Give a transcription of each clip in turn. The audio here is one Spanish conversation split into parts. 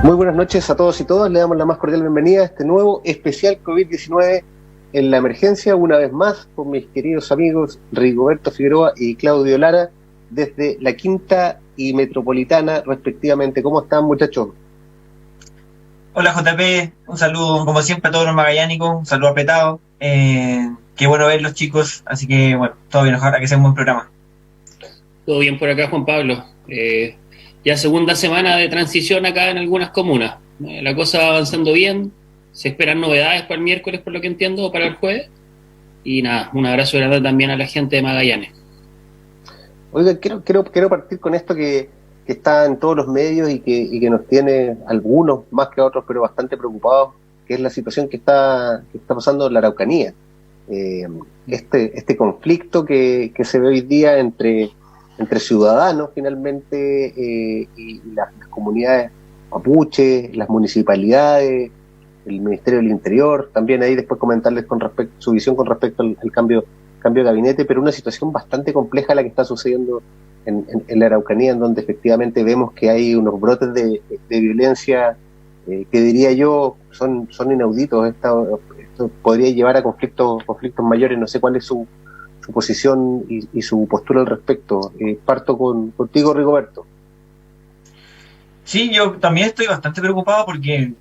Muy buenas noches a todos y todas, le damos la más cordial bienvenida a este nuevo especial COVID-19 en la emergencia, una vez más con mis queridos amigos Rigoberto Figueroa y Claudio Lara, desde la Quinta y Metropolitana respectivamente. ¿Cómo están, muchachos? Hola JP, un saludo como siempre a todos los magallánicos, un saludo apretado, qué bueno verlos chicos, así que bueno, todo bien, ojalá que sea un buen programa. Todo bien por acá, Juan Pablo. Ya segunda semana de transición acá en algunas comunas. La cosa va avanzando bien. Se esperan novedades para el miércoles, por lo que entiendo, o para el jueves. Y nada, un abrazo grande también a la gente de Magallanes. Oiga, quiero partir con esto que está en todos los medios y que nos tiene algunos, más que otros, pero bastante preocupados, que es la situación que está pasando en la Araucanía. Este conflicto que se ve hoy día entre ciudadanos finalmente y las comunidades mapuche, las municipalidades, el Ministerio del Interior, también ahí después comentarles con respecto su visión con respecto al cambio de gabinete, pero una situación bastante compleja la que está sucediendo en la Araucanía, en donde efectivamente vemos que hay unos brotes de violencia que diría yo son inauditos. Esto podría llevar a conflictos mayores. No sé cuál es su posición y su postura al respecto. Parto contigo, Rigoberto. Sí, yo también estoy bastante preocupado porque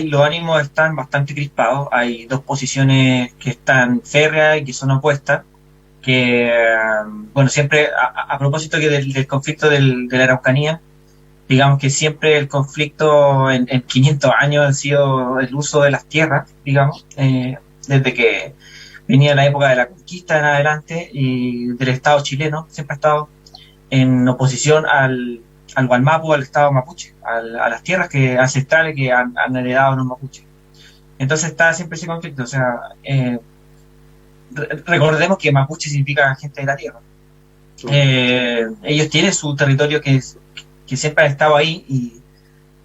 los ánimos están bastante crispados, hay dos posiciones que están férreas y que son opuestas, que, bueno, siempre, a propósito del conflicto de la Araucanía, digamos que siempre el conflicto en 500 años ha sido el uso de las tierras, digamos, desde que venía la época de la conquista en adelante y del Estado chileno, siempre ha estado en oposición al Gualmapu, al Estado mapuche, a las tierras ancestrales que han heredado los mapuches. Entonces está siempre ese conflicto, o sea, recordemos que mapuche significa gente de la tierra. Ellos tienen su territorio que siempre ha estado ahí, y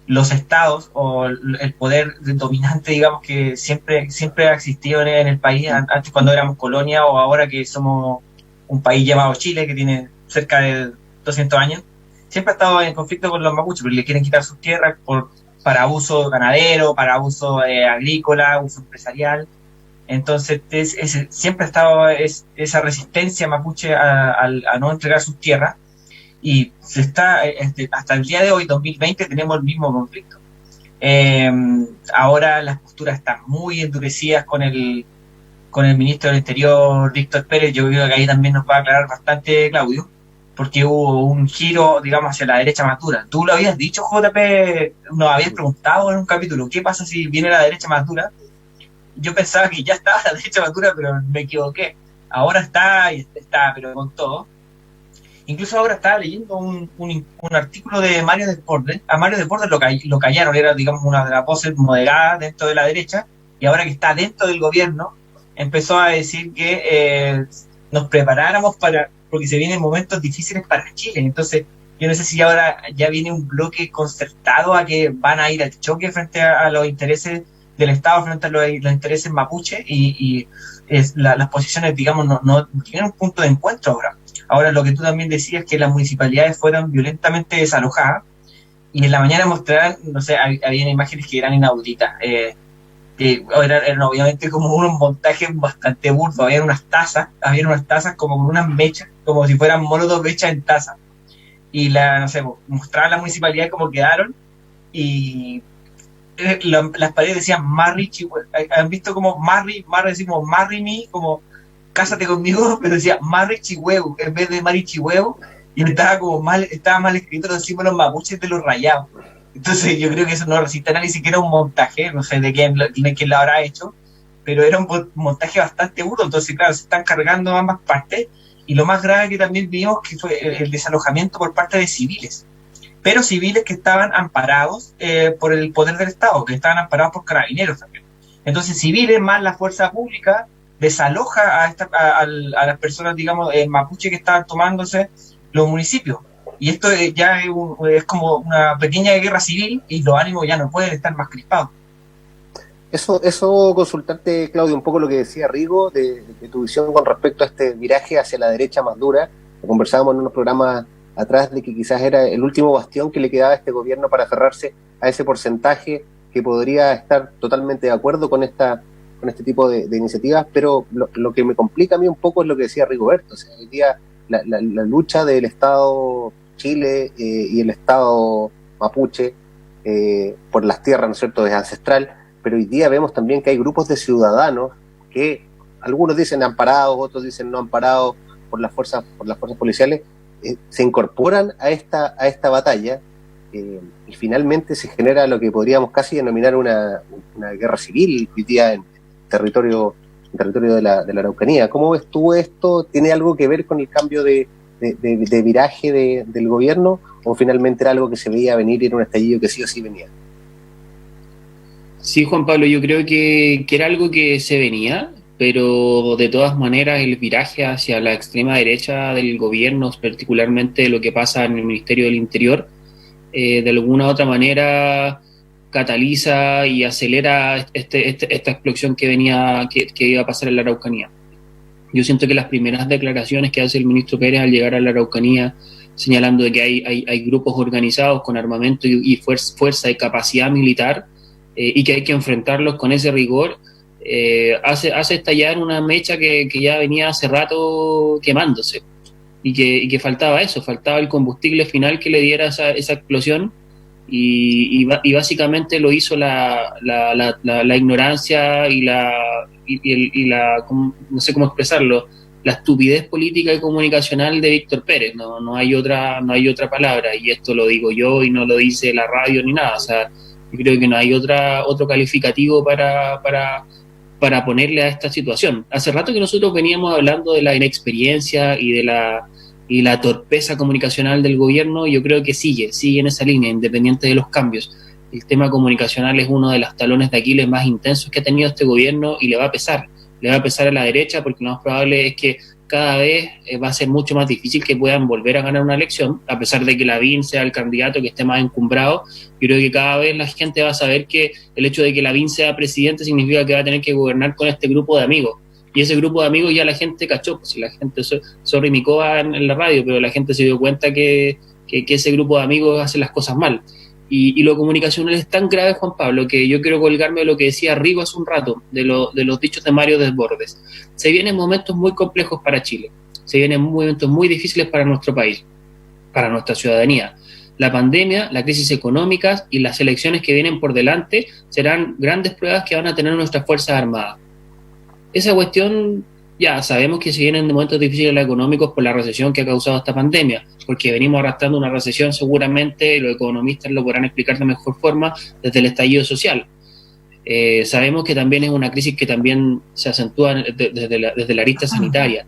los estados o el poder dominante, digamos, que siempre ha existido en el país, antes cuando éramos colonia o ahora que somos un país llamado Chile, que tiene cerca de 200 años, siempre ha estado en conflicto con los mapuches, porque le quieren quitar sus tierras para uso ganadero, para uso agrícola, uso empresarial. Entonces siempre ha estado esa resistencia mapuche a no entregar sus tierras, y hasta el día de hoy, 2020, tenemos el mismo conflicto. Ahora las posturas están muy endurecidas con el ministro del Interior, Víctor Pérez. Yo creo que ahí también nos va a aclarar bastante Claudio, porque hubo un giro, digamos, hacia la derecha más dura. Tú lo habías dicho, JP, nos habías preguntado en un capítulo, ¿qué pasa si viene la derecha más dura? Yo pensaba que ya estaba la derecha más dura, pero me equivoqué. Ahora está, pero con todo. Incluso ahora estaba leyendo un artículo de Mario Desbordes. A Mario Desbordes lo callaron, era, digamos, una de las voces moderadas dentro de la derecha, y ahora que está dentro del gobierno, empezó a decir que nos preparáramos porque se vienen momentos difíciles para Chile. Entonces, yo no sé si ahora ya viene un bloque concertado a que van a ir al choque frente a los intereses del Estado, frente a los intereses mapuche, y las posiciones, digamos, no tienen un punto de encuentro ahora. Ahora, lo que tú también decías, que las municipalidades fueron violentamente desalojadas, y en la mañana mostraron, no sé, había imágenes que eran inauditas, eran obviamente como unos montajes bastante burdos. Había unas tazas como con unas mechas, como si fueran molotov hechas en tazas, y mostraban la municipalidad como quedaron, y las paredes decían Marri Chihuahua. ¿Han visto como Marri decimos Marri mi, como cásate conmigo? Pero decía Marri Chihuahua en vez de Mari Chihuahua, y estaba mal escrito los símbolos mapuches de los rayados. Entonces yo creo que eso no resiste ni siquiera un montaje, no sé de quién lo habrá hecho, pero era un montaje bastante burdo. Entonces, claro, se están cargando ambas partes, y lo más grave que también vimos que fue el desalojamiento por parte de civiles, pero civiles que estaban amparados por el poder del Estado, que estaban amparados por carabineros también. Entonces, civiles más la fuerza pública desaloja a las personas, digamos, mapuche, que estaban tomándose los municipios. Y esto ya es como una pequeña guerra civil, y los ánimos ya no pueden estar más crispados. Eso consultarte, Claudio, un poco lo que decía Rigo, de tu visión con respecto a este viraje hacia la derecha más dura. Conversábamos en unos programas atrás de que quizás era el último bastión que le quedaba a este gobierno para aferrarse a ese porcentaje que podría estar totalmente de acuerdo con este tipo de iniciativas, pero lo que me complica a mí un poco es lo que decía Rigoberto. O sea, hoy día la lucha del Estado Chile y el Estado mapuche por las tierras, ¿no es cierto?, es ancestral, pero hoy día vemos también que hay grupos de ciudadanos que algunos dicen amparados, otros dicen no amparados por las fuerzas policiales, se incorporan a esta batalla y finalmente se genera lo que podríamos casi denominar una guerra civil hoy día en territorio de la Araucanía. ¿Cómo ves tú esto? ¿Tiene algo que ver con el cambio de viraje del gobierno o finalmente era algo que se veía venir y era un estallido que sí o sí venía? Sí, Juan Pablo, yo creo que era algo que se venía, pero de todas maneras el viraje hacia la extrema derecha del gobierno, particularmente lo que pasa en el Ministerio del Interior, de alguna u otra manera cataliza y acelera esta explosión que iba a pasar en la Araucanía. Yo siento que las primeras declaraciones que hace el ministro Pérez al llegar a la Araucanía, señalando de que hay grupos organizados con armamento y fuerza y capacidad militar, y que hay que enfrentarlos con ese rigor, hace estallar una mecha que ya venía hace rato quemándose y que faltaba el combustible final que le diera esa explosión y básicamente lo hizo la ignorancia y la no sé cómo expresarlo, la estupidez política y comunicacional de Víctor Pérez. No hay otra palabra, y esto lo digo yo y no lo dice la radio ni nada. O sea, yo creo que no hay otro calificativo para ponerle a esta situación. Hace rato que nosotros veníamos hablando de la inexperiencia y de la torpeza comunicacional del gobierno. Yo creo que sigue en esa línea, independiente de los cambios. El tema comunicacional es uno de los talones de Aquiles más intensos que ha tenido este gobierno y le va a pesar a la derecha, porque lo más probable es que cada vez va a ser mucho más difícil que puedan volver a ganar una elección, a pesar de que Lavín sea el candidato que esté más encumbrado. Yo creo que cada vez la gente va a saber que el hecho de que Lavín sea presidente significa que va a tener que gobernar con este grupo de amigos. Y ese grupo de amigos ya la gente cachó, pues si la gente, sorry mi coba en la radio, pero la gente se dio cuenta que ese grupo de amigos hace las cosas mal. Y lo comunicacional es tan grave, Juan Pablo, que yo quiero colgarme de lo que decía Rigo hace un rato, de los dichos de Mario Desbordes. Se vienen momentos muy complejos para Chile, se vienen momentos muy difíciles para nuestro país, para nuestra ciudadanía. La pandemia, la crisis económica y las elecciones que vienen por delante serán grandes pruebas que van a tener nuestras Fuerzas Armadas. Esa cuestión, ya sabemos que se vienen momentos difíciles económicos por la recesión que ha causado esta pandemia, porque venimos arrastrando una recesión seguramente, los economistas lo podrán explicar de mejor forma, desde el estallido social. Sabemos que también es una crisis que también se acentúa desde la arista sanitaria,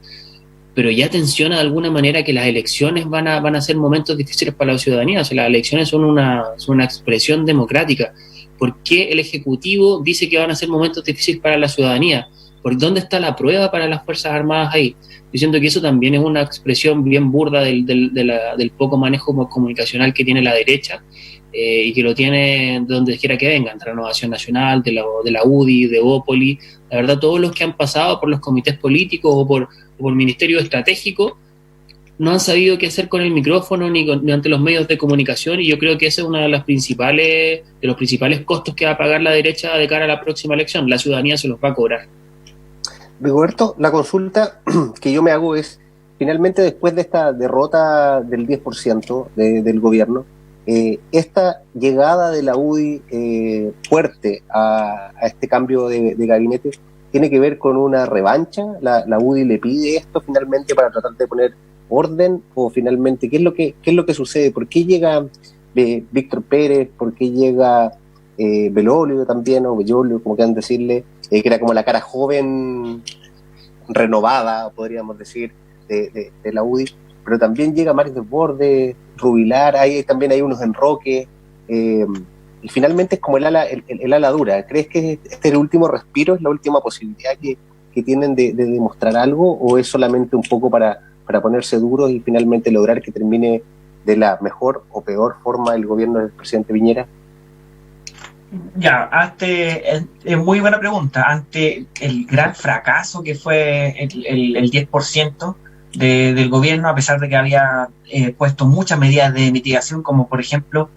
pero ya tensiona de alguna manera que las elecciones van a ser momentos difíciles para la ciudadanía. O sea, las elecciones son una expresión democrática. ¿Por qué el Ejecutivo dice que van a ser momentos difíciles para la ciudadanía? ¿Por dónde está la prueba para las Fuerzas Armadas ahí? Yo siento que eso también es una expresión bien burda del poco manejo comunicacional que tiene la derecha, y que lo tiene donde quiera que vengan, de Renovación Nacional, de la UDI, de Bópoli. La verdad, todos los que han pasado por los comités políticos o por Ministerio Estratégico no han sabido qué hacer con el micrófono ni ante los medios de comunicación, y yo creo que ese es uno de los principales costos que va a pagar la derecha de cara a la próxima elección. La ciudadanía se los va a cobrar. Rigoberto, la consulta que yo me hago es, finalmente después de esta derrota del 10% del gobierno, esta llegada de la UDI fuerte a este cambio de gabinete, ¿tiene que ver con una revancha? ¿La UDI le pide esto finalmente para tratar de poner orden? ¿O finalmente qué es lo que sucede? ¿Por qué llega Víctor Pérez? ¿Por qué llega Belolio también, o Bellolio, como quieran decirle, que era como la cara joven renovada, podríamos decir, de la UDI? Pero también llega Mario Desbordes, Rubilar, también hay unos enroques, y finalmente es como el ala dura. ¿Crees que este es el último respiro, es la última posibilidad que tienen de demostrar algo, o es solamente un poco para ponerse duros y finalmente lograr que termine de la mejor o peor forma el gobierno del presidente Piñera? Ya, es muy buena pregunta. Ante el gran fracaso que fue el 10% del gobierno, a pesar de que había puesto muchas medidas de mitigación, como por ejemplo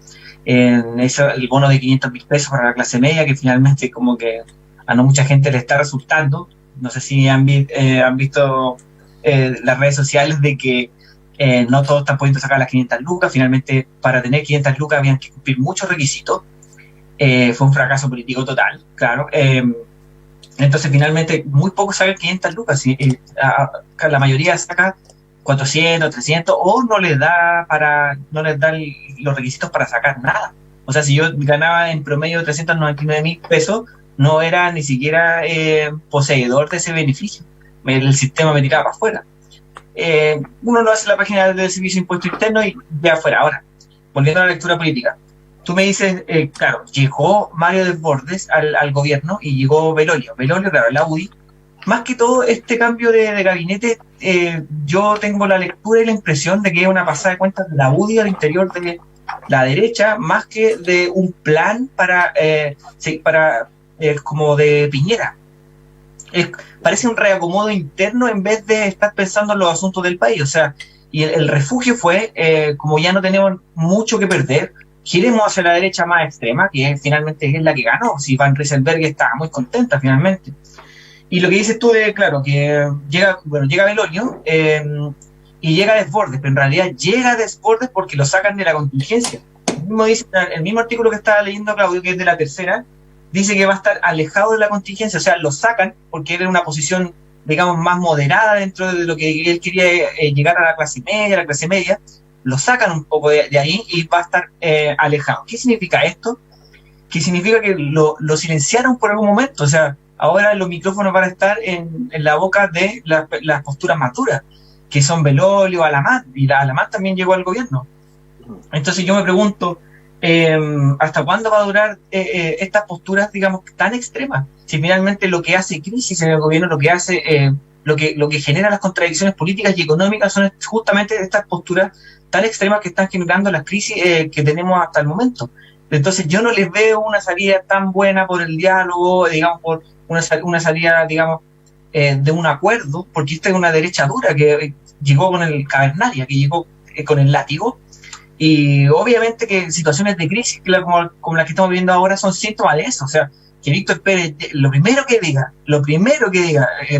el bono de 500.000 pesos para la clase media, que finalmente como que a no mucha gente le está resultando. No sé si han visto las redes sociales de que no todos están pudiendo sacar las 500 lucas. Finalmente, para tener 500 lucas habían que cumplir muchos requisitos. Fue un fracaso político total, claro. Entonces, finalmente, muy pocos sacan 500 lucas. La mayoría saca 400, 300, o no les da los requisitos para sacar nada. O sea, si yo ganaba en promedio 399.000 pesos, no era ni siquiera poseedor de ese beneficio. El sistema me tiraba para afuera. Uno lo hace en la página del Servicio de Impuesto Interno y ve afuera. Ahora, volviendo a la lectura política. Tú me dices, claro, llegó Mario Desbordes al gobierno y llegó Belolio, claro, la UDI. Más que todo, este cambio de gabinete, yo tengo la lectura y la impresión de que es una pasada de cuentas de la UDI al interior de la derecha, más que de un plan para como de Piñera. Parece un reacomodo interno en vez de estar pensando en los asuntos del país. O sea, y el refugio fue, como ya no tenemos mucho que perder, giremos hacia la derecha más extrema, que finalmente es la que ganó. Si Van Rieselberg está muy contenta finalmente. Y lo que dices tú de, claro, que llega Belolio y llega Desbordes, pero en realidad llega Desbordes porque lo sacan de la contingencia. El mismo artículo que estaba leyendo Claudio, que es de La Tercera, dice que va a estar alejado de la contingencia, o sea, lo sacan porque era una posición, digamos, más moderada dentro de lo que él quería llegar a la clase media, lo sacan un poco de ahí y va a estar alejado. ¿Qué significa esto? Que significa que lo silenciaron por algún momento. O sea, ahora los micrófonos van a estar en la boca de las posturas más duras, que son Belolio, Alamán, y la Alamán también llegó al gobierno. Entonces yo me pregunto, ¿hasta cuándo va a durar estas posturas, digamos, tan extremas? Si finalmente lo que hace crisis en el gobierno, lo que hace... lo que genera las contradicciones políticas y económicas son justamente estas posturas tan extremas que están generando las crisis que tenemos hasta el momento. Entonces yo no les veo una salida tan buena por el diálogo, digamos, por una salida, digamos, de un acuerdo, porque esta es una derecha dura que llegó con el cavernaria, que llegó con el látigo, y obviamente que situaciones de crisis como las que estamos viviendo ahora son síntomas de eso. O sea, que Víctor Pérez, lo primero que diga,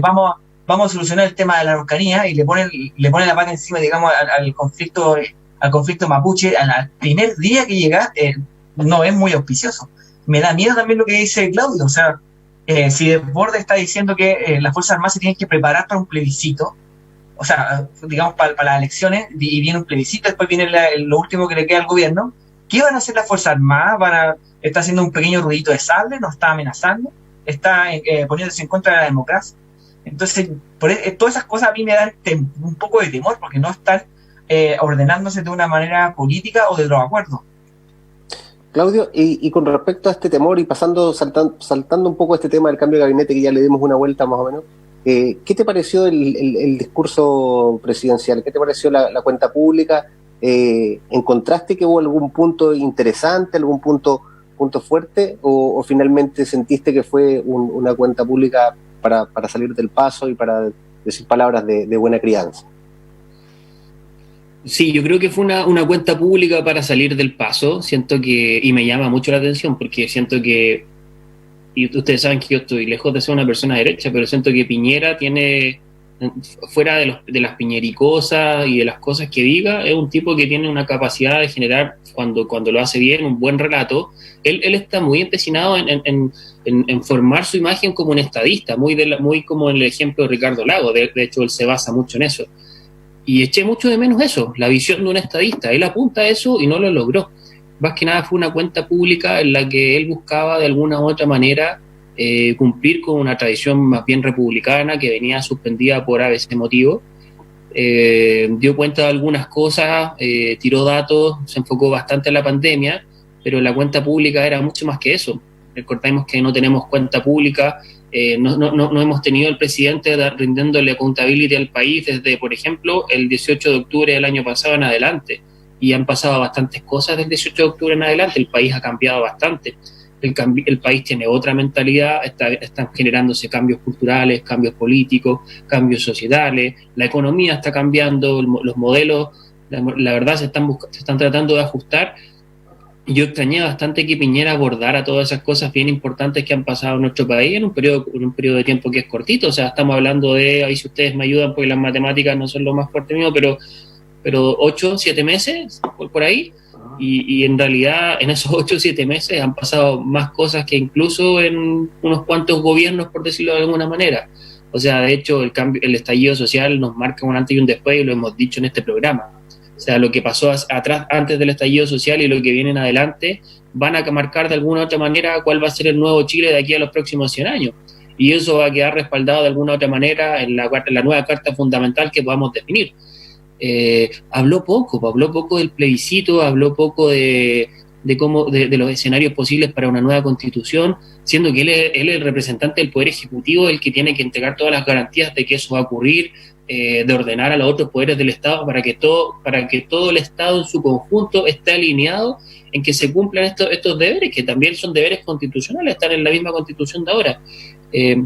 vamos a solucionar el tema de la Araucanía, y le pone la pata encima, digamos, al conflicto mapuche al primer día que llega, no es muy auspicioso. Me da miedo también lo que dice Claudio. O sea, si Desbordes está diciendo que las Fuerzas Armadas se tienen que preparar para un plebiscito, o sea, digamos, para las elecciones, y viene un plebiscito, después viene lo último que le queda al gobierno, ¿qué van a hacer las Fuerzas Armadas? ¿Está haciendo un pequeño ruidito de sable? ¿Nos está amenazando? ¿Está poniéndose en contra de la democracia? Entonces, todas esas cosas a mí me dan un poco de temor, porque no están ordenándose de una manera política o de los acuerdos. Claudio, y con respecto a este temor y saltando un poco este tema del cambio de gabinete, que ya le dimos una vuelta más o menos, ¿qué te pareció el discurso presidencial? ¿Qué te pareció la cuenta pública? ¿Encontraste que hubo algún punto interesante, algún punto fuerte, o finalmente sentiste que fue una cuenta pública para salir del paso y para decir palabras de buena crianza? Sí, yo creo que fue una cuenta pública para salir del paso. Siento que, y me llama mucho la atención, porque siento que, y ustedes saben que yo estoy lejos de ser una persona derecha, pero siento que Piñera tiene, fuera de las piñericosas y de las cosas que diga, es un tipo que tiene una capacidad de generar, cuando lo hace bien, un buen relato. Él está muy empecinado en formar su imagen como un estadista, muy como el ejemplo de Ricardo Lagos. De hecho, él se basa mucho en eso. Y eché mucho de menos eso, la visión de un estadista. Él apunta a eso y no lo logró. Más que nada fue una cuenta pública en la que él buscaba de alguna u otra manera cumplir con una tradición más bien republicana que venía suspendida por ese motivo. Dio cuenta de algunas cosas, tiró datos, se enfocó bastante en la pandemia, pero la cuenta pública era mucho más que eso. Recordemos que no tenemos cuenta pública, no hemos tenido el presidente rindiéndole accountability al país desde, por ejemplo, el 18 de octubre del año pasado en adelante. Y han pasado bastantes cosas del 18 de octubre en adelante, el país ha cambiado bastante. el país tiene otra mentalidad, están generándose cambios culturales, cambios políticos, cambios societales, la economía está cambiando, los modelos, la verdad se están tratando de ajustar. Yo extrañé bastante que Piñera abordara todas esas cosas bien importantes que han pasado en nuestro país en un periodo de tiempo que es cortito. O sea, estamos hablando de, ahí si ustedes me ayudan, porque las matemáticas no son lo más fuerte mío, pero 8, 7 meses, por ahí. Y en realidad, en esos 8 o 7 meses han pasado más cosas que incluso en unos cuantos gobiernos, por decirlo de alguna manera. O sea, de hecho, el estallido social nos marca un antes y un después, y lo hemos dicho en este programa. O sea, lo que pasó atrás antes del estallido social y lo que viene en adelante van a marcar de alguna u otra manera cuál va a ser el nuevo Chile de aquí a los próximos 100 años. Y eso va a quedar respaldado de alguna u otra manera en la nueva Carta Fundamental que podamos definir. Habló poco del plebiscito, habló poco de los escenarios posibles para una nueva Constitución, siendo que él es el representante del Poder Ejecutivo, el que tiene que entregar todas las garantías de que eso va a ocurrir, de ordenar a los otros poderes del Estado para que todo el Estado en su conjunto esté alineado en que se cumplan estos deberes, que también son deberes constitucionales, están en la misma Constitución de ahora.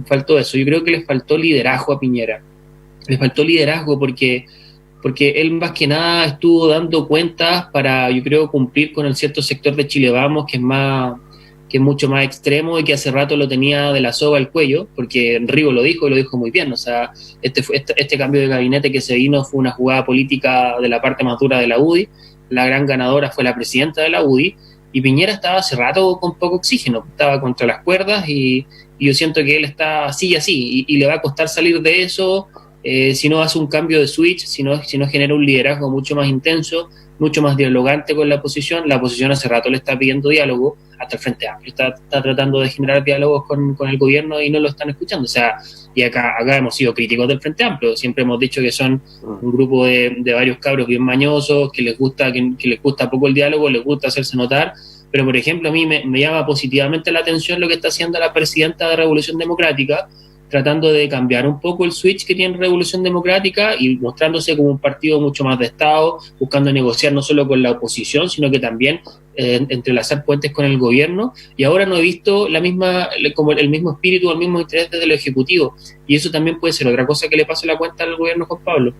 Faltó eso. Yo creo que les faltó liderazgo a Piñera. Les faltó liderazgo porque él más que nada estuvo dando cuentas para, yo creo, cumplir con el cierto sector de Chile Vamos, que es mucho más extremo y que hace rato lo tenía de la soga al cuello, porque Rigo lo dijo y lo dijo muy bien. O sea, este cambio de gabinete que se vino fue una jugada política de la parte más dura de la UDI. La gran ganadora fue la presidenta de la UDI, y Piñera estaba hace rato con poco oxígeno, estaba contra las cuerdas, y yo siento que él está así y así, y le va a costar salir de eso si no hace un cambio de switch, si no genera un liderazgo mucho más intenso, mucho más dialogante con la oposición. La oposición hace rato le está pidiendo diálogo, hasta el Frente Amplio está tratando de generar diálogos con el gobierno y no lo están escuchando. O sea, y acá hemos sido críticos del Frente Amplio, siempre hemos dicho que son un grupo de varios cabros bien mañosos, que les gusta poco el diálogo, les gusta hacerse notar. Pero, por ejemplo, a mí me llama positivamente la atención lo que está haciendo la presidenta de Revolución Democrática, tratando de cambiar un poco el switch que tiene Revolución Democrática y mostrándose como un partido mucho más de Estado, buscando negociar no solo con la oposición, sino que también entrelazar puentes con el gobierno. Y ahora no he visto como el mismo espíritu, el mismo interés desde lo ejecutivo. Y eso también puede ser otra cosa que le pase la cuenta al gobierno, Juan Pablo.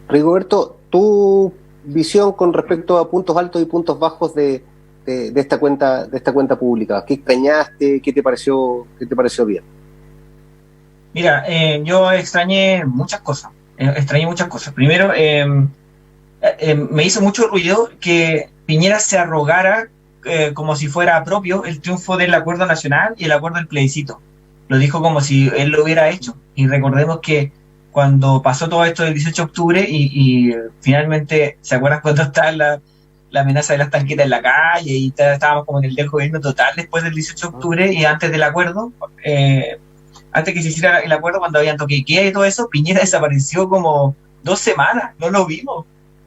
Rigoberto, tu visión con respecto a puntos altos y puntos bajos de esta cuenta pública. ¿Qué extrañaste? ¿Qué te pareció bien? Mira, yo extrañé muchas cosas. Primero, me hizo mucho ruido que Piñera se arrogara como si fuera propio el triunfo del acuerdo nacional y el acuerdo del plebiscito. Lo dijo como si él lo hubiera hecho. Y recordemos que cuando pasó todo esto del 18 de octubre y finalmente, ¿se acuerdan cuando estaba la amenaza de las tanquetas en la calle y estábamos como en el del gobierno total después del 18 de octubre y antes del acuerdo? Antes que se hiciera el acuerdo, cuando habían toque y queda y todo eso, Piñera desapareció como 2 semanas, no lo vimos.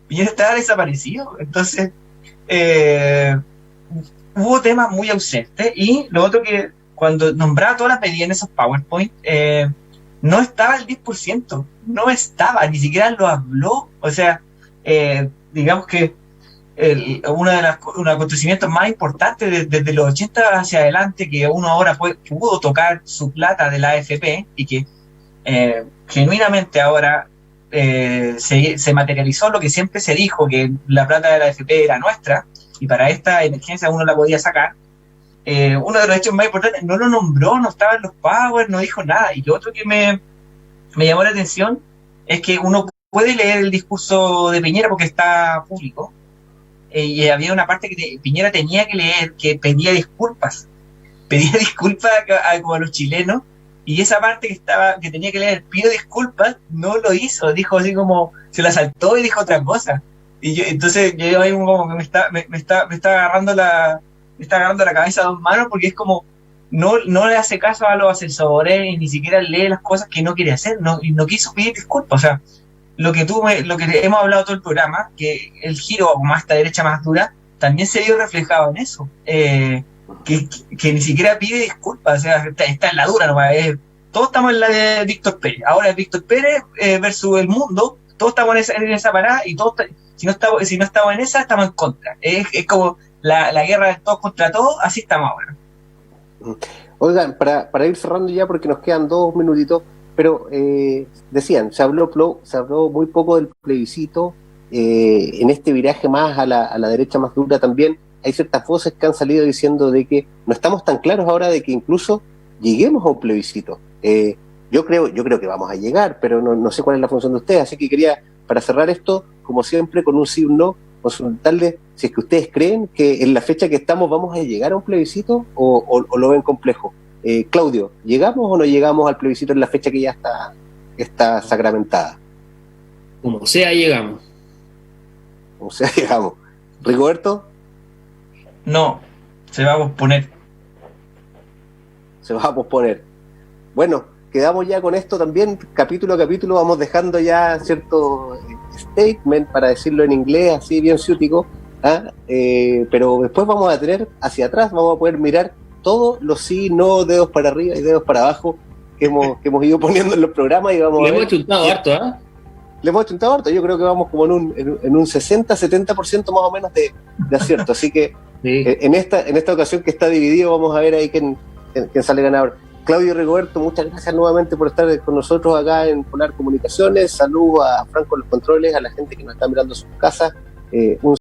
Piñera estaba desaparecido. Entonces, hubo temas muy ausentes. Y lo otro, que cuando nombraba todas las medidas en esos PowerPoint, no estaba el 10%, no estaba, ni siquiera lo habló. O sea, digamos que uno de los acontecimientos más importantes desde los 80 hacia adelante, que uno ahora pudo tocar su plata de la AFP y que genuinamente ahora se materializó lo que siempre se dijo, que la plata de la AFP era nuestra y para esta emergencia uno la podía sacar. Uno de los hechos más importantes no lo nombró, no estaba en los Power, no dijo nada. Y lo otro que me llamó la atención es que uno puede leer el discurso de Piñera porque está público, y había una parte que Piñera tenía que leer que pedía disculpas como a los chilenos, y esa parte que tenía que leer, pido disculpas, no lo hizo, dijo así como, se la saltó y dijo otra cosa. Y entonces yo ahí como que me está agarrando la cabeza a 2 manos, porque es como, no le hace caso a los asesores y ni siquiera lee las cosas que no quiere hacer, y no quiso pedir disculpas. O sea, lo que hemos hablado todo el programa, que el giro más esta derecha más dura, también se vio reflejado en eso, que ni siquiera pide disculpas. O sea, está en la dura nomás. Todos estamos en la de Víctor Pérez. Ahora es Víctor Pérez versus el mundo. Todos estamos en esa parada, y todos, si no estamos en esa, estamos en contra. Es como la guerra de todos contra todos. Así estamos ahora. Oigan, para ir cerrando ya, porque nos quedan 2 minutitos, pero decían, se habló muy poco del plebiscito, en este viraje más a la derecha más dura también, hay ciertas voces que han salido diciendo de que no estamos tan claros ahora de que incluso lleguemos a un plebiscito. Yo creo que vamos a llegar, pero no sé cuál es la función de ustedes, así que quería, para cerrar esto, como siempre, con un sí o un no, consultarles si es que ustedes creen que en la fecha que estamos vamos a llegar a un plebiscito o lo ven complejo. Claudio, ¿llegamos o no llegamos al plebiscito en la fecha que ya está sacramentada? Como sea, llegamos. O sea, llegamos. ¿Rigoberto? No, se va a posponer. Se va a posponer. Bueno, quedamos ya con esto también, capítulo a capítulo vamos dejando ya cierto statement, para decirlo en inglés, así bien ciútico, pero después vamos a tener hacia atrás, vamos a poder mirar todos los sí, no, dedos para arriba y dedos para abajo que hemos ido poniendo en los programas y vamos a ver. Le hemos chuntado harto, Le hemos chuntado harto, yo creo que vamos como en un 60-70% más o menos de acierto, así que sí. En esta ocasión que está dividido vamos a ver ahí quién sale ganador. Claudio y Rigoberto, muchas gracias nuevamente por estar con nosotros acá en Polar Comunicaciones. Saludos a Franco los controles, a la gente que nos está mirando en sus casas. Un